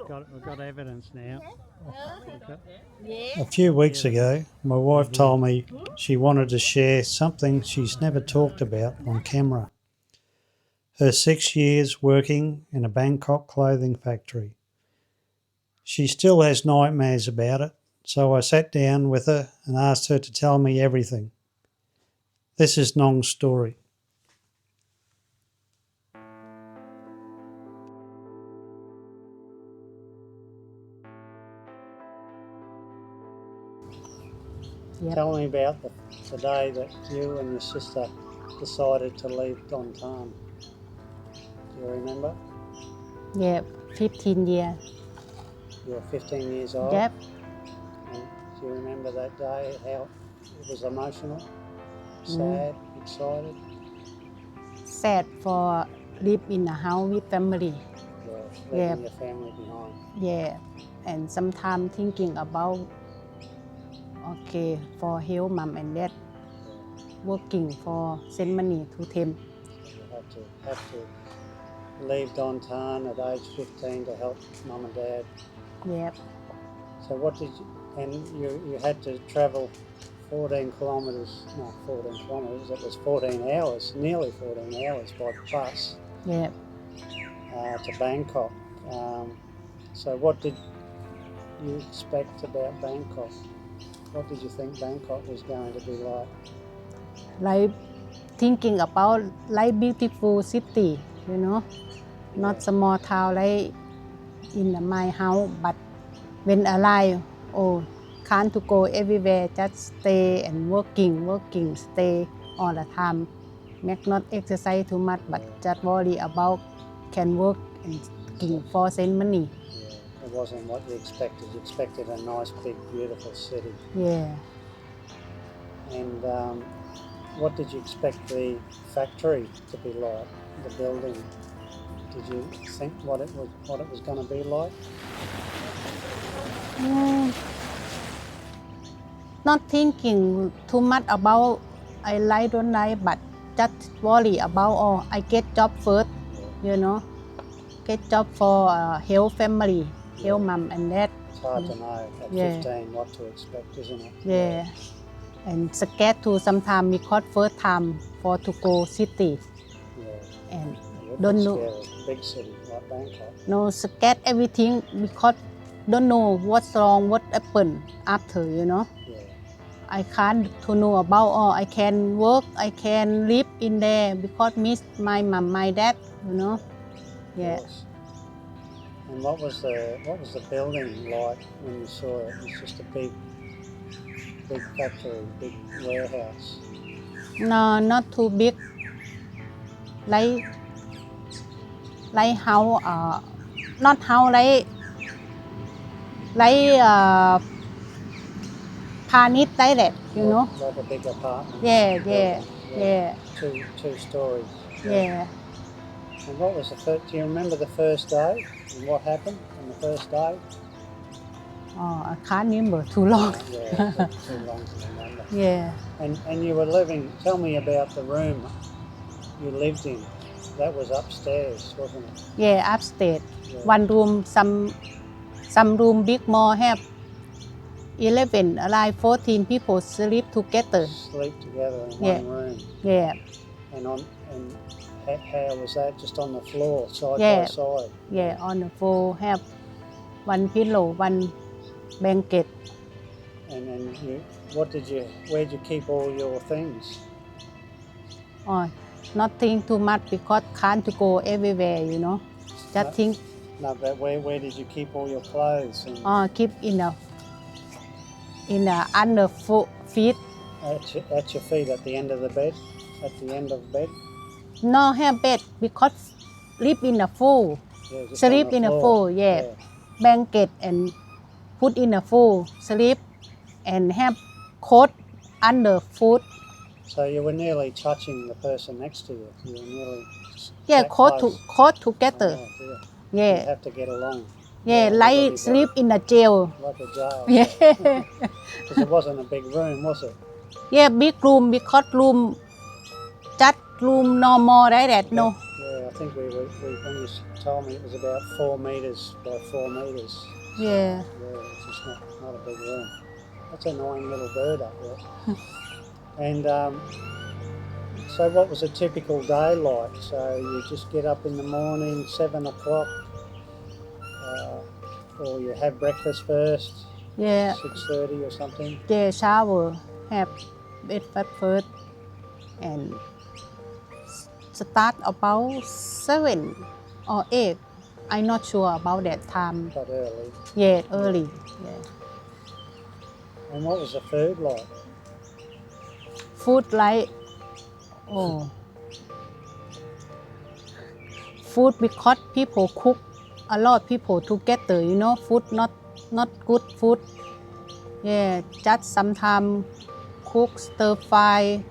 We've got evidence now. A few weeks ago, my wife told me she wanted to share something she's never talked about on camera. Her 6 years working in a Bangkok clothing factory. She still has nightmares about it, so I sat down with her and asked her to tell me everything. This is Nong's story. Yep. Tell me about the day that you and your sister decided to leave Don-Tan. Do you remember? Yeah, 15 years. You were 15 years old? Yep. And do you remember that day, how it was emotional, sad, excited? Sad for live in a house with family. Leaving your family behind. Yeah, and sometimes thinking about, okay, for help mom and dad, working for send money to them. You have to leave Don-Tan at age 15 to help mum and dad. Yep. So what did you, and you had to travel 14 kilometres, it was 14 hours, nearly 14 hours by bus Yep. To Bangkok. So what did you expect about Bangkok? What did you think Bangkok was going to be like? Like thinking about like beautiful city, not small town like in my house, but when alive, can't to go everywhere, just stay and working, stay all the time. Make not exercise too much, but just worry about can work and looking for send money. Yeah, it wasn't what you expected. You expected a nice, big, beautiful city. Yeah. And what did you expect the factory to be like, the building? Did you think what it was going to be like? Not thinking too much about I like don't like, but just worry about I get job first, get job for help family, help mom and dad. It's hard to know at 15 what to expect, isn't it? Yeah. And scared too sometimes because first time for to go city. Yeah. And don't know. Big city like Bangkok. No, scared everything because don't know what's wrong, what happened after, Yeah. I can't to know about I can work, I can live in there because miss my mom, my dad, Yeah. Yes. And what was the building like when you saw it? It's just a big factory, big warehouse. No, not too big. Like how not how like พาณิชย์ like that, Like a big apartment. Yeah. Two stories. Yeah. And what was do you remember the first day and what happened on the first day? I can't remember too long. Yeah, too long to remember. Yeah. And you were tell me about the room you lived in. That was upstairs, wasn't it? Yeah, upstairs. Yeah. One room, some room big more have 11, like 14 people sleep together. Sleep together in one room. Yeah. And how was that? Just on the floor, side by side? Yeah, on the floor have one pillow, one blanket. And where'd you keep all your things? Not think too much because can't go everywhere, Just think. No, but where did you keep all your clothes? Keep in the under feet. At your feet, at the end of the bed? At the end of the bed? No, have bed because live in the floor. Yeah, sleep in the floor, blanket and put in the floor, sleep and have coat under foot. So you were nearly touching the person next to you. You were nearly coat together. Oh, yeah. You have to get along. Yeah, like sleep in a jail. Like a jail. Yeah. Because it wasn't a big room, was it? Yeah, big room because room, just room normal like that, no. Yeah, I think when you told me it was about 4 meters by 4 meters. Yeah. Yeah, it's just not a big room. That's an annoying little bird up there. And so what was a typical day like? So you just get up in the morning, 7 o'clock, or you have breakfast first, Yeah. 6:30 or something. Yeah, shower, have breakfast first, and start about 7 or 8. I'm not sure about that time. But early. Yeah, early. Yeah. And what was the food like? Food like, oh, food because people cook a lot of people together, food not good food. Yeah, just sometimes cook stir fry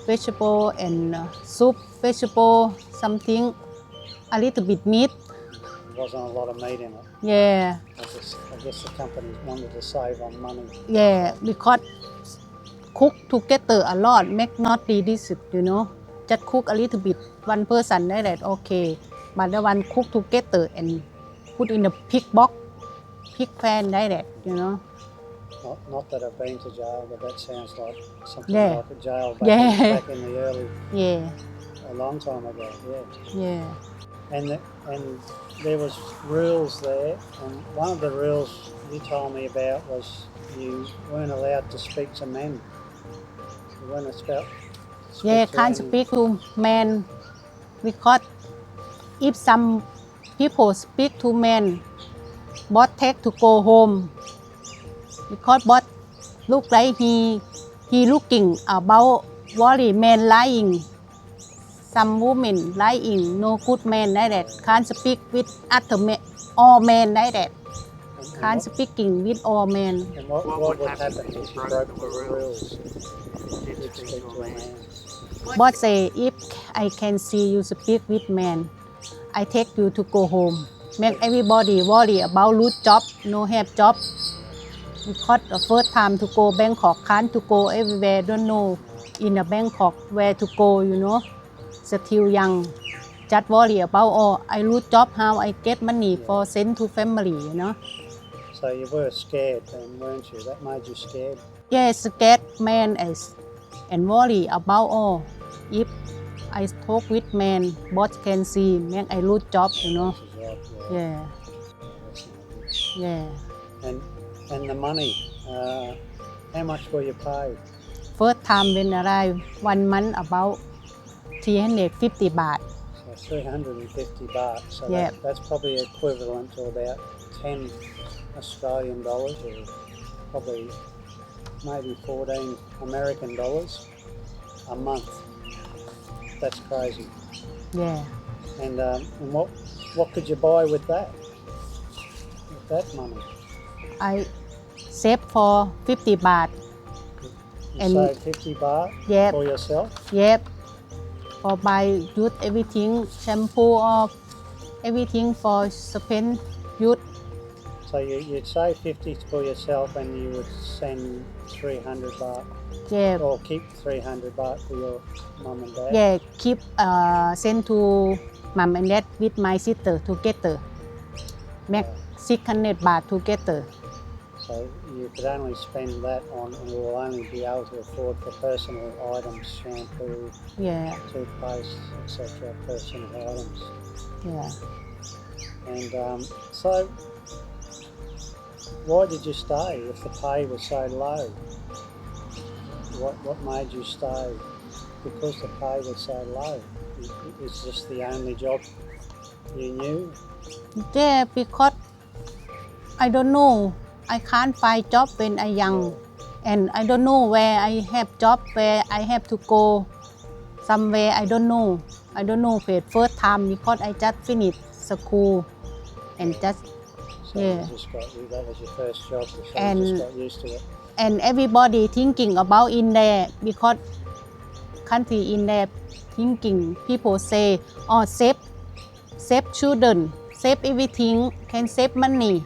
vegetable and soup vegetable, something a little bit meat. There wasn't a lot of meat in it. Yeah, I guess the companies wanted to save on money. yeah, because cook together a lot make not delicious, just cook a little bit, one personได้that okay, but the one cook together and put in the pig box, pig panได้that, Not that I've been to jail, but that sounds like something Yeah. like a jail Yeah. back in the early, Yeah, a long time ago. Yeah. yeah, And there was rules there, and one of the rules you told me about was you weren't allowed to speak to men. You weren't allowed to speak yeah, to can't any- speak to men because if some people speak to men, boss take to go home because boss look like he looking about worry man lying, some women lying, no good man like that, can't speak with other men, all men like that, can't speaking with all men. And what would happen if you broke the rules? If you speak to a man. Boss say if I can see you speak with man, I take you to go home. Make everybody worry about lose job, no have job. Because the first time to go Bangkok, can't to go everywhere, don't know in a Bangkok where to go, Still young. Just worry about, I lose job, how I get money for send to family, So you were scared then, weren't you? That made you scared. Yeah, scared man and worry about, if I talk with man, boss can see, make I lose job, That's a job, Yeah, That's not good. yeah. And the money, how much were you paid? First time when arrive, 1 month about 350 baht. So 350 baht. So Yeah. that's probably equivalent to about 10 Australian dollars, or probably maybe 14 American dollars a month. That's crazy. Yeah. And what could you buy with that? With that money? I save for 50 baht. You And- save 50 baht Yep. for yourself? Yep. For buy use everything, shampoo or everything for spend use. So you'd save 50 for yourself and you would send 300 baht, Yeah. or keep 300 baht for your mum and dad? Yeah, keep send to mom and dad with my sister together. Make 600 baht together. So you could only spend that on, and you will only be able to afford for personal items, shampoo, Yeah, toothpaste, etc., personal items. yeah. And so why did you stay if the pay was so low? What made you stay? Because the pay was so low. Is this the only job you knew? Yeah, because I don't know. I can't find job when I young, and I don't know where I have job, where I have to go somewhere. I don't know. I don't know for first time because I just finished school and just So Yeah. that was your first job, so you And- just got used to it. and everybody thinking about in there because country in there thinking people say, save children, save everything, can save money.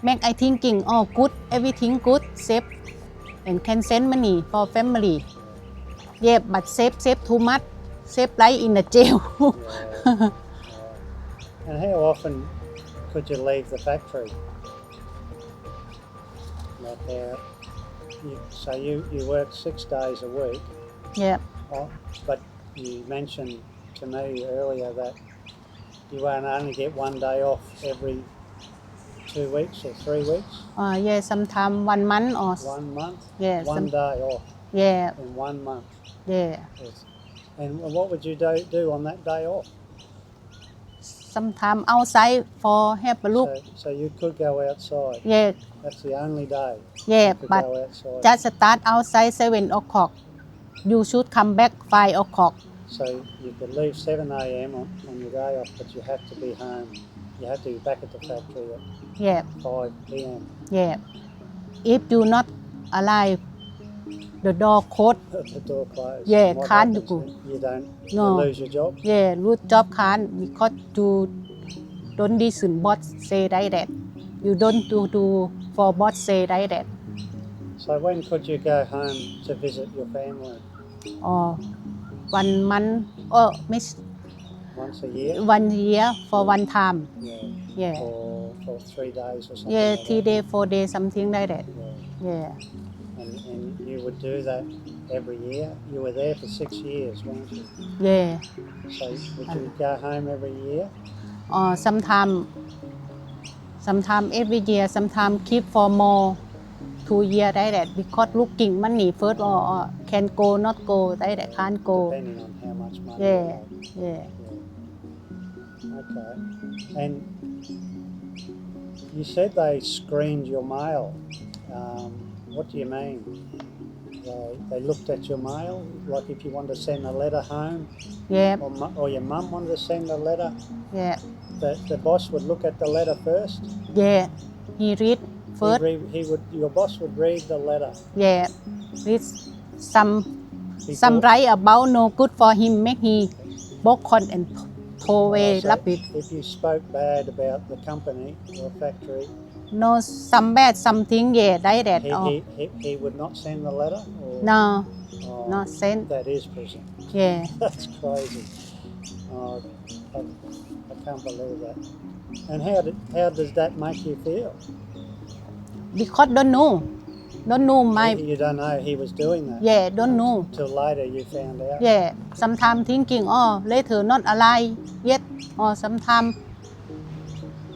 Make I thinking, good, everything good, save and can send money for family. Yeah, but save too much, save life in the jail. And how often could you leave the factory? Like so you work 6 days a week, Yeah. but you mentioned to me earlier that you won't only get 1 day off every 2 weeks or 3 weeks. Yeah, sometime 1 month or 1 month. Yeah, 1 day off yeah, in 1 month. yeah. Yes. And what would you do on that day off? Sometime outside for have a look. So you could go outside. Yeah, That's the only day yeah, you could but go outside. just start outside 7 o'clock. You should come back 5 o'clock. So you could leave 7 a.m. on your day off, but you have to be home. You have to be back at the factory at Yeah, 5 p.m. yeah. If you not alive, the door closed. The door closed. Yeah, And what can't happens go. then? You don't. No. You lose your job. Yeah, lose job can't because you don't listen boss say like that. You don't do for boss say like that. So when could you go home to visit your family? Or 1 month or miss Once a year? 1 year for 1 time. Yeah. Yeah. Or for 3 days or something. Yeah, like 3 that. days, 4 days, something like that. Yeah. Yeah. And you would do that every year. You were there for 6 years, weren't you? Yeah. So would you go home every year? Or sometime every year, sometime keep for more 2 years like that because looking money first or can go not go like that can't go. Depending on how much money. Yeah. You have. Yeah. Okay. And you said they screened your mail. What do you mean? They looked at your mail, like if you wanted to send a letter home, Yeah. or your mum wanted to send a letter, Yeah. the boss would look at the letter first. Yeah. He read first. Your boss would read the letter. Yeah. Read some before- write about no good for him make he boycott and throw away So rubbish. if you spoke bad about the company or factory, No, some bad something yeah like that. he would not send the letter? Or, No, oh, not send. That is prison. Yeah. That's crazy. Oh, I can't believe that. And how does that make you feel? Because don't know my You don't know he was doing that. yeah don't know. Till later you found out. Yeah, sometimes thinking later not alive yet or sometimes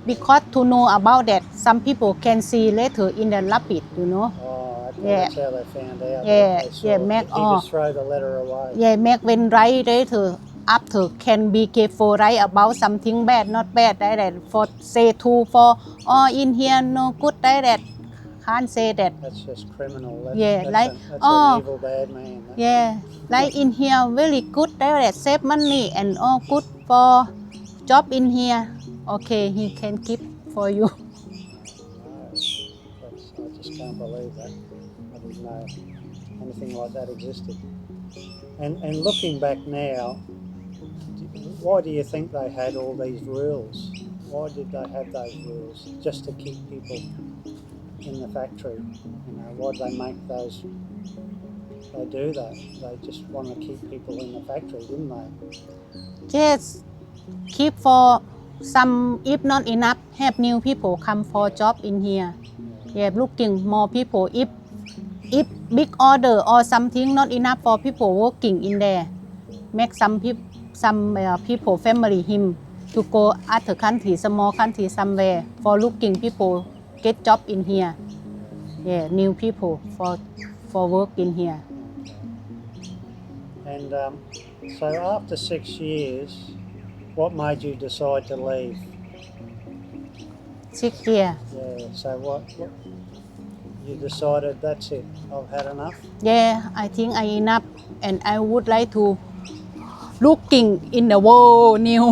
because to know about that some people can see later in the rapid Oh, okay. Yeah. That's how they found out. Yeah, They saw yeah, it. make He just throw the letter away. yeah make when write later after can be careful write about something bad not bad like that for say to for in here no good like that can't say that. That's just criminal. Yeah, like, that's an evil bad man. Yeah, like in here very good like that save money and good for job in here. Okay, he can keep for you. No, I just can't believe that. I didn't know anything like that existed. And looking back now, why do you think they had all these rules? Why did they have those rules? Just to keep people in the factory? Why did they make those? They do that. They just want to keep people in the factory, didn't they? Yes, keep for some if not enough have new people come for job in here. Yeah, looking more people if big order or something not enough for people working in there. Make some people family him to go other country small country somewhere for looking people get job in here. Yeah, new people for work in here. And so after 6 years, what made you decide to leave? 6 years. Yeah. So what you decided? That's it. I've had enough. Yeah, I think I enough and I would like to looking in the world new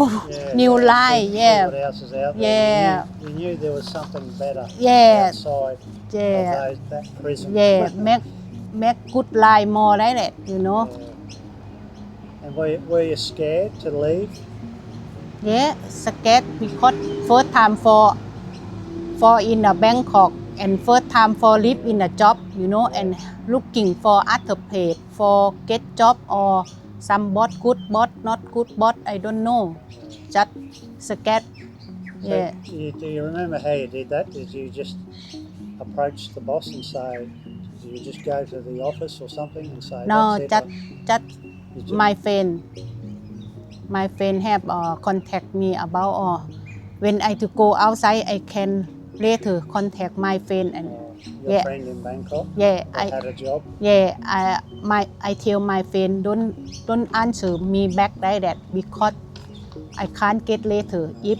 life. See Yeah. what else is out there. Yeah. You knew there was something better. Yeah. Outside Yeah. of that prison. Yeah, make good life more like that, Yeah. And were you scared to leave? Yeah, scared because first time for in a Bangkok and first time for live in a job, and looking for other place for get job or some boss good boss not good boss I don't know just scared So yeah do you remember how you did that? Did you just approach the boss and say, did you just go to the office or something and say, no that's it? just Did you- my friend have contact me about when I to go outside I can later contact my friend and your yeah. friend in Bangkok yeah that I had a job? I tell my friend don't answer me back like that because I can't get later if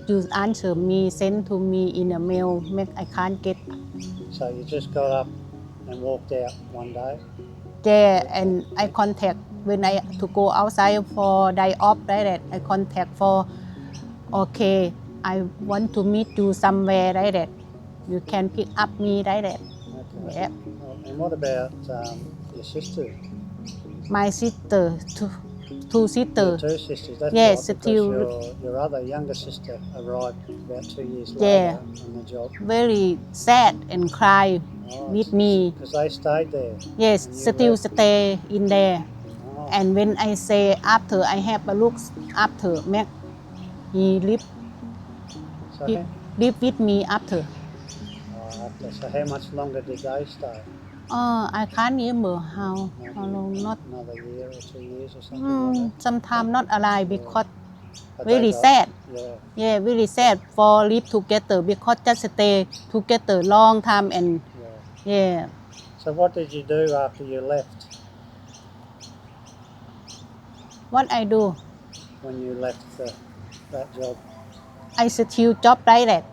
you answer me send to me in a mail make I can't get So you just got up and walked out one day? yeah and I contact when I to go outside for day off like that I contact for okay I want to meet you somewhere like that you can pick up me like that Okay. yeah And what about your sister? my sister two sister Your two sisters, that's Yes, right, because still your other younger sister arrived about 2 years Yeah. later on the job. very sad and cry with me Because they stayed there. yes and you still left. stay in there Oh, and when I say after I have a look after Mac he so, live with me after so how much longer did they stay? I can't remember how long not Another year or 2 years or something like that? sometimes not alive because But very they got- sad Yeah, yeah very sad for live together because just stay together long time and yeah. yeah So what did you do after you left? what I do When you left that job? I still job like that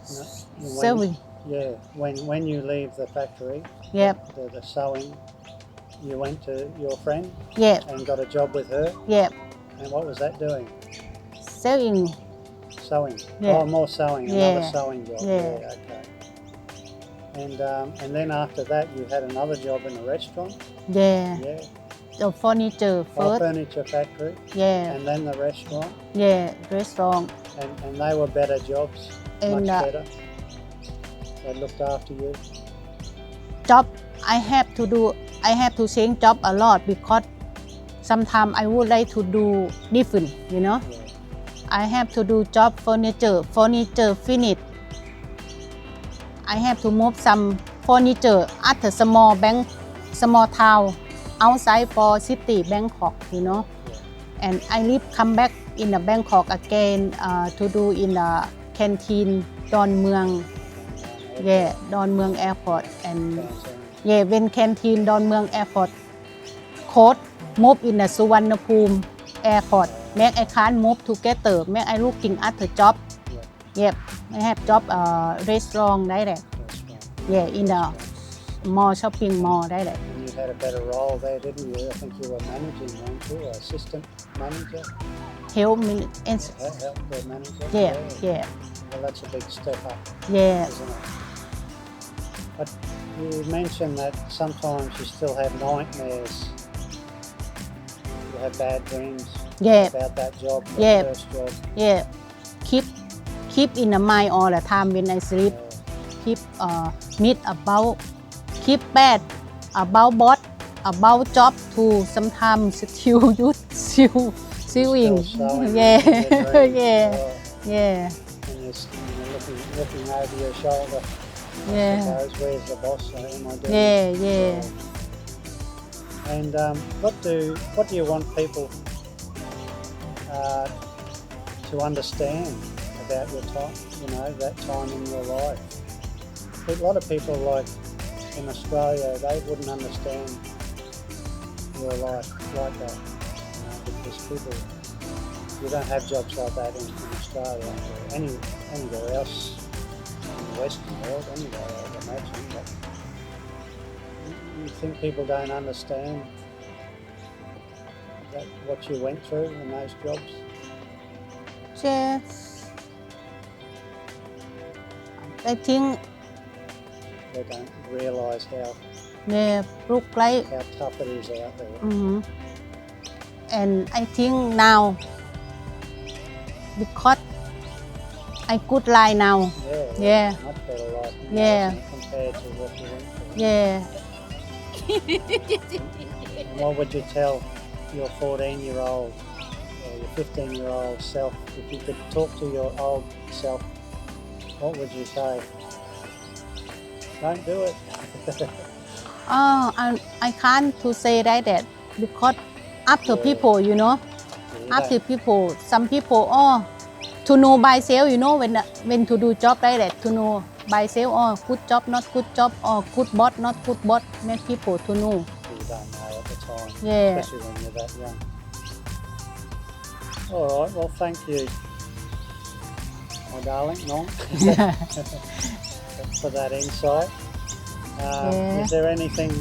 When- serving Yeah, when you leave the factory, Yep. the sewing, you went to your friend yeah and got a job with her. yeah And what was that doing? selling Sewing. Yeah. Oh, more sewing. Another Yeah. sewing job. Yeah. Okay. And then after that, you had another job in a restaurant. yeah Yeah. the furniture Or first furniture factory. yeah And then the restaurant. yeah restaurant And they were better jobs. And, Much better. They looked after you. job I have to change job a lot because sometimes I would like to do different Yeah. I have to do job furniture finish I have to move some furniture at a small town outside for city Bangkok and I live come back in the Bangkok again to do in the canteen Don Mueang Don Mueang Airport and when canteen Don Mueang Airport code move in the Suvarnabhumi Airport make I can't move together make I looking at the job I have job restaurant like that in the mall shopping mall like that And you had a better role there, didn't you? I think you were managing, weren't you? Or assistant manager? help me and Help the manager? yeah Well, that's a big step up, yeah isn't it? But you mentioned that sometimes you still have nightmares. You have bad dreams yeah about that job, that Yeah. first job. yeah keep in the mind all the time when I sleep keep meet about keep bad about boss about job too sometimes still use sewing Still sewing yeah in your dreams. yeah Oh, yeah and you're looking over your shoulder. Yeah. I suppose, where's the boss? Am I doing yeah And what do you want people to understand about your time? That time in your life. A lot of people, like in Australia, they wouldn't understand your life like that, because you don't have jobs like that in Australia or anywhere else in the Western world. Anyway, I'd imagine. But you think people don't understand what you went through in those jobs? yes I think They don't realise how look like tough it is out there. and I think now because I good lie now Yeah. Much better life now, Yeah. isn't it, compared to what you went through. yeah what would you tell your 14-year-old or your 15-year-old self if you could talk to your old self? What would you say? Don't do it. I can't to say that because up to people, you know, up to people. Some people, to know by self, you know, when to do job like that, to know by self, good job, not good job, or good boss, not good boss, make people to know. You don't know at the time, Yeah. especially when you're that young. All right, well, thank you, my darling, Nong, for that insight. Yeah. Is there anything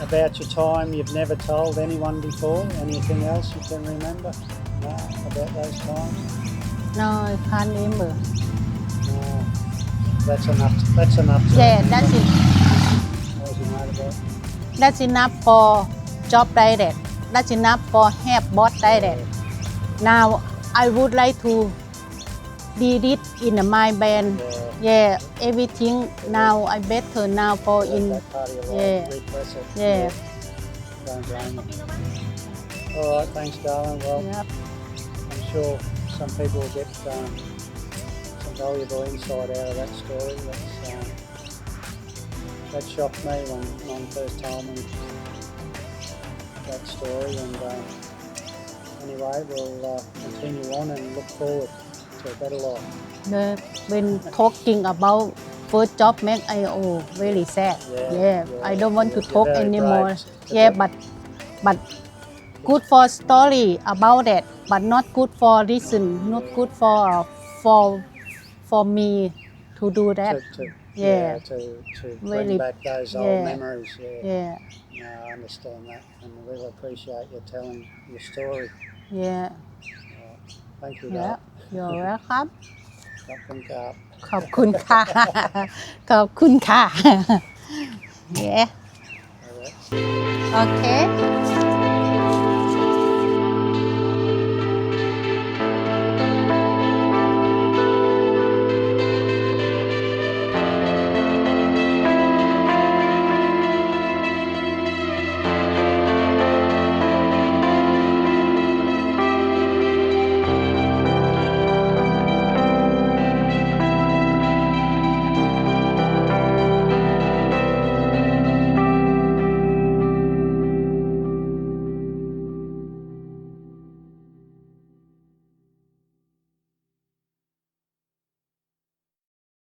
about your time you've never told anyone before? Anything else you can remember? No, about those times? No, I can't remember. No. That's enough. That's enough. Yeah, that's it. What was your mate about? That's enough for job like that. That's enough for have boss like that. Now I would like to did it in my band. Yeah, everything now I better now for in. That part of your life, Yeah. repress it. Yeah. Don't blame you. All right, thanks, darling. Well, Yep. I'm sure some people will get some valuable insight out of that story. That shocked me when Mum first told me that story. And anyway, we'll continue on and look forward to a better life. When talking about first job make I very sad. Yeah, I don't want to You're talk very anymore. brave to Yeah, do it. but good for story about that, but not good for listen, not good for me to do that. Yeah. To bring Really, back those yeah. old memories. Yeah, No, I understand that, and I really appreciate you telling your story. yeah, Thank you, yeah. Dad. You're welcome. ขอบคุณครับ ขอบคุณค่ะ ขอบคุณค่ะ yeah All right. okay